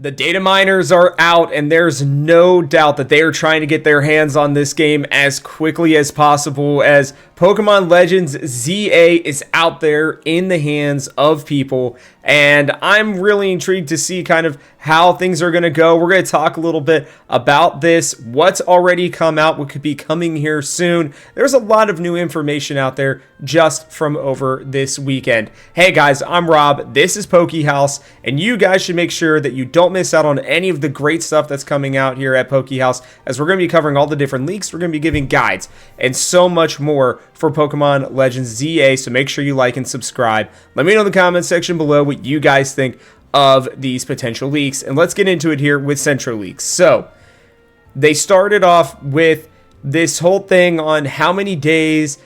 The data miners are out, and there's no doubt that they are trying to get their hands on this game as quickly as possible, as Pokemon Legends ZA is out there in the hands of people, and I'm really intrigued to see kind of how things are going to go. We're going to talk a little bit about this, what's already come out, what could be coming here soon. There's a lot of new information out there just from over this weekend. Hey guys, I'm Rob, this is Haus, and you guys should make sure that you don't miss out on any of the great stuff that's coming out here at Haus, as we're going to be covering all the different leaks, we're going to be giving guides, and so much more for Pokemon Legends ZA, so make sure you like and subscribe. Let me know in the comment section below what you guys think of these potential leaks, and let's get into it here with Central Leaks. So, they started off with this whole thing on how many days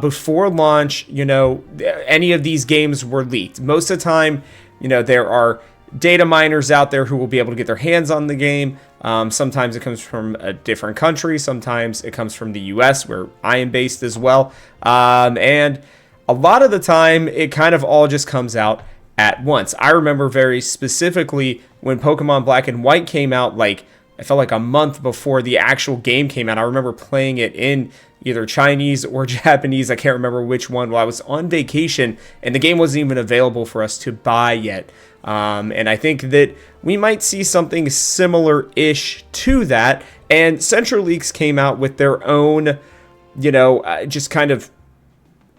before launch, any of these games were leaked. Most of the time, there are data miners out there who will be able to get their hands on the game. Sometimes it comes from a different country. Sometimes it comes from the US, where I am based as well. And a lot of the time, it kind of all just comes out at once. I remember very specifically when Pokemon Black and White came out, I felt like a month before the actual game came out. I remember playing it in either Chinese or Japanese. I can't remember which one. While I was on vacation, and the game wasn't even available for us to buy yet. And I think that we might see something similar-ish to that. And Central Leaks came out with their own, just kind of,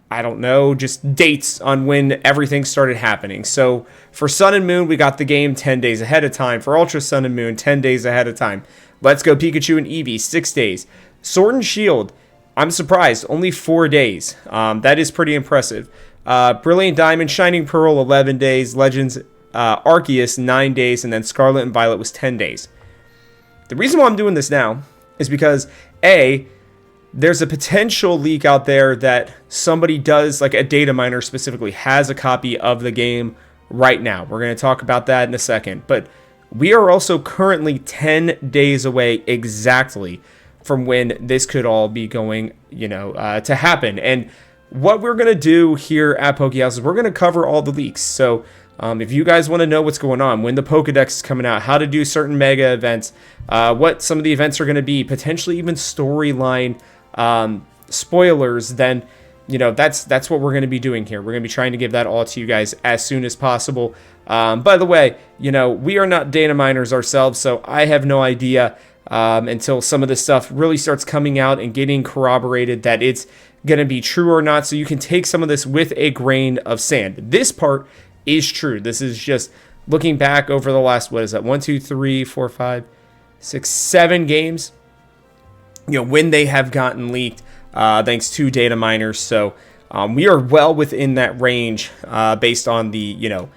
I don't know, just dates on when everything started happening. So for Sun and Moon, we got the game 10 days ahead of time. For Ultra Sun and Moon, 10 days ahead of time. Let's Go Pikachu and Eevee, 6 days. Sword and Shield, I'm surprised, only 4 days. That is pretty impressive. Brilliant Diamond, Shining Pearl, 11 days. Legends Arceus, 9 days. And then Scarlet and Violet was 10 days. The reason why I'm doing this now is because, A, there's a potential leak out there that somebody does, like a data miner specifically, has a copy of the game right now. We're going to talk about that in a second. But we are also currently 10 days away exactly from when this could all be going, to happen. And what we're going to do here at Haus is we're going to cover all the leaks. So if you guys want to know what's going on, when the Pokedex is coming out, how to do certain mega events, what some of the events are going to be, potentially even storyline spoilers, then that's what we're going to be doing here. We're going to be trying to give that all to you guys as soon as possible. By the way, we are not data miners ourselves, so I have no idea until some of this stuff really starts coming out and getting corroborated that it's going to be true or not. So you can take some of this with a grain of sand. This part is true. This is just looking back over the last, 1, 2, 3, 4, 5, 6, 7 games, when they have gotten leaked, thanks to data miners. So we are well within that range based on the,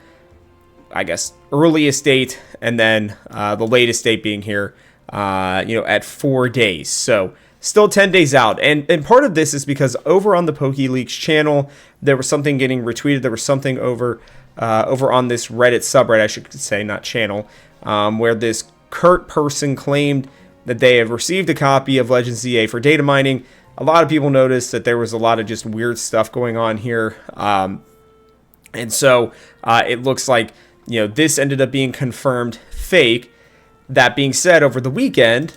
I guess, earliest date, and then the latest date being here, at 4 days. So still 10 days out. And part of this is because over on the PokeLeaks channel, there was something getting retweeted. There was something over on this Reddit subreddit, I should say, not channel, where this Kurt person claimed that they have received a copy of Legends ZA for data mining. A lot of people noticed that there was a lot of just weird stuff going on here. And so it looks like, this ended up being confirmed fake. That being said, over the weekend,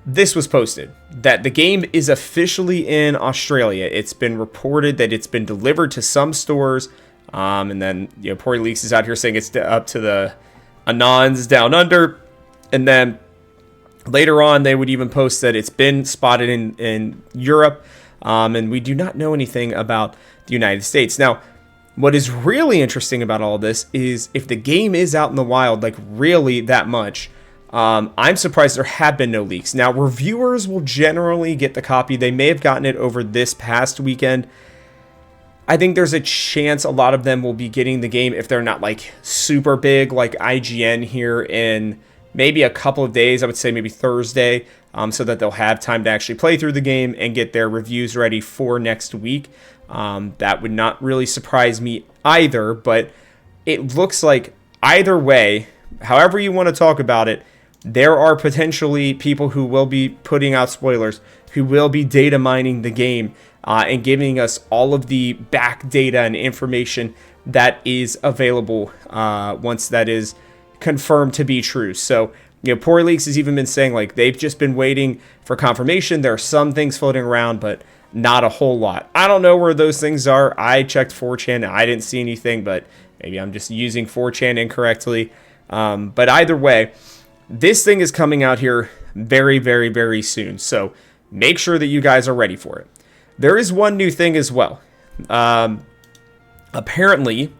this was posted that the game is officially in Australia. It's been reported that it's been delivered to some stores. And then, PokeLeaks is out here saying it's up to the Anons down under. And then later on, they would even post that it's been spotted in Europe, and we do not know anything about the United States. Now, what is really interesting about all this is if the game is out in the wild, really that much, I'm surprised there have been no leaks. Now, reviewers will generally get the copy. They may have gotten it over this past weekend. I think there's a chance a lot of them will be getting the game if they're not super big like IGN here in maybe a couple of days. I would say maybe Thursday, so that they'll have time to actually play through the game and get their reviews ready for next week. That would not really surprise me either, but it looks like either way, however you want to talk about it, there are potentially people who will be putting out spoilers, who will be data mining the game and giving us all of the back data and information that is available once that is confirmed to be true. So, Poor Leaks has even been saying, like, they've just been waiting for confirmation. There are some things floating around, but not a whole lot. I don't know where those things are. I checked 4chan and I didn't see anything, but maybe I'm just using 4chan incorrectly. But either way, this thing is coming out here very, very, very soon. So make sure that you guys are ready for it. There is one new thing as well. Apparently,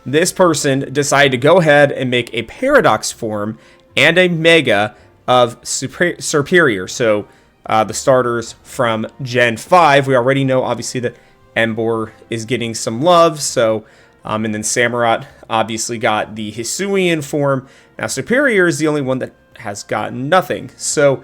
this person decided to go ahead and make a Paradox form and a Mega of Superior. So the starters from Gen 5. We already know, obviously, that Embor is getting some love. So, and then Samurott obviously got the Hisuian form. Now, Superior is the only one that has gotten nothing. So,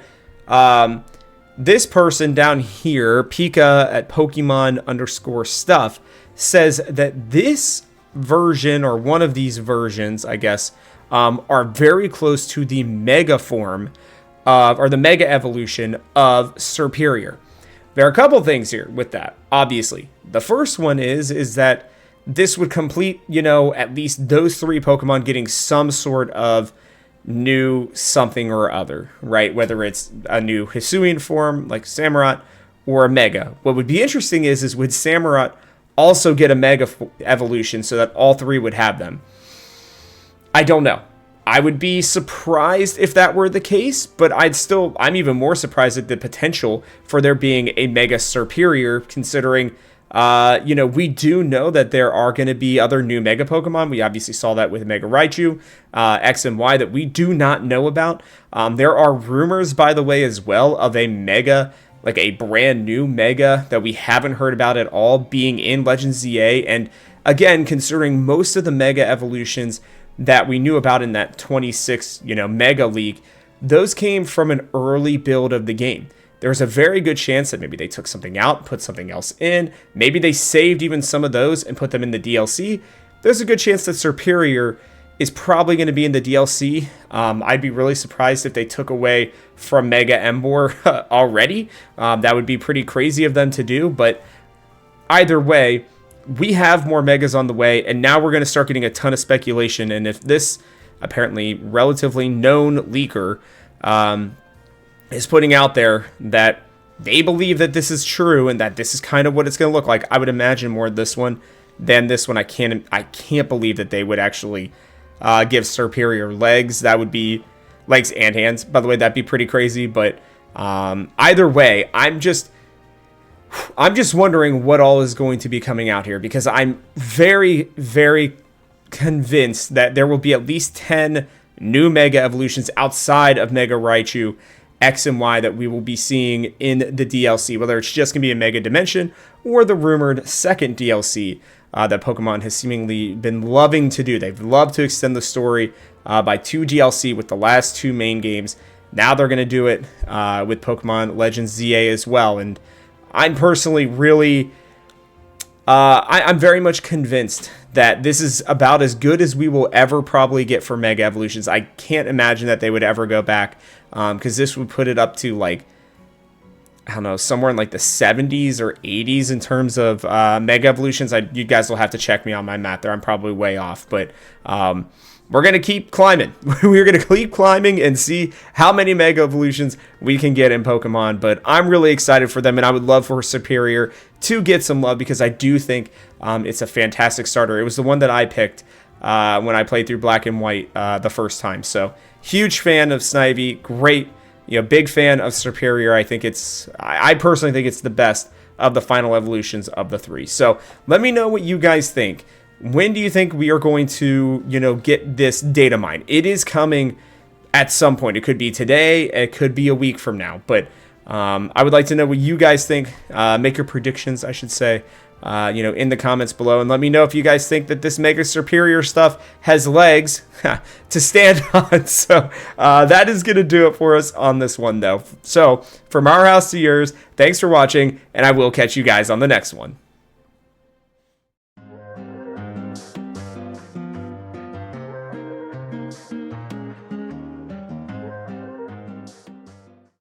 this person down here, Pika at Pokemon_stuff, says that this version, or one of these versions, I guess, are very close to the Mega form or the Mega evolution of Superior. There are a couple things here with that, obviously. The first one is that this would complete, at least those 3 Pokemon getting some sort of new something or other, right? Whether it's a new Hisuian form, like Samurott, or a Mega. What would be interesting is would Samurott also get a Mega evolution so that all 3 would have them? I don't know. I would be surprised if that were the case, but I'm even more surprised at the potential for there being a Mega Superior, considering, we do know that there are going to be other new Mega Pokemon. We obviously saw that with Mega Raichu, X and Y, that we do not know about. There are rumors, by the way, as well, of a Mega, like a brand new Mega that we haven't heard about at all being in Legends ZA. And again, considering most of the Mega evolutions that we knew about in that 26, Mega League, those came from an early build of the game. There's a very good chance that maybe they took something out, put something else in. Maybe they saved even some of those and put them in the DLC. There's a good chance that Superior is probably going to be in the DLC. I'd be really surprised if they took away from Mega Embor already. That would be pretty crazy of them to do, but either way, we have more Megas on the way, and now we're going to start getting a ton of speculation. And if this apparently relatively known leaker is putting out there that they believe that this is true and that this is kind of what it's going to look like, I would imagine more this one than this one. I can't believe that they would actually give Superior legs. That would be legs and hands. By the way, that'd be pretty crazy. But either way, I'm just wondering what all is going to be coming out here, because I'm very, very convinced that there will be at least 10 new Mega evolutions outside of Mega Raichu, X and Y, that we will be seeing in the DLC, whether it's just going to be a Mega Dimension or the rumored second DLC that Pokemon has seemingly been loving to do. They've loved to extend the story by 2 DLC with the last 2 main games. Now they're going to do it with Pokemon Legends ZA as well, and I'm personally really, I'm very much convinced that this is about as good as we will ever probably get for Mega Evolutions. I can't imagine that they would ever go back, because this would put it up to, like, I don't know, somewhere in like the 70s or 80s in terms of Mega Evolutions. You guys will have to check me on my math there. I'm probably way off, but we're going to keep climbing. We're going to keep climbing and see how many Mega Evolutions we can get in Pokemon. But I'm really excited for them, and I would love for Superior to get some love, because I do think it's a fantastic starter. It was the one that I picked when I played through Black and White the first time. So huge fan of Snivy. Great, big fan of Superior. I personally think it's the best of the final evolutions of the 3. So let me know what you guys think. When do you think we are going to, get this data mine? It is coming at some point. It could be today. It could be a week from now. But I would like to know what you guys think. Make your predictions, I should say, in the comments below. And let me know if you guys think that this Mega Superior stuff has legs to stand on. So that is going to do it for us on this one, though. So from our house to yours, thanks for watching, and I will catch you guys on the next one.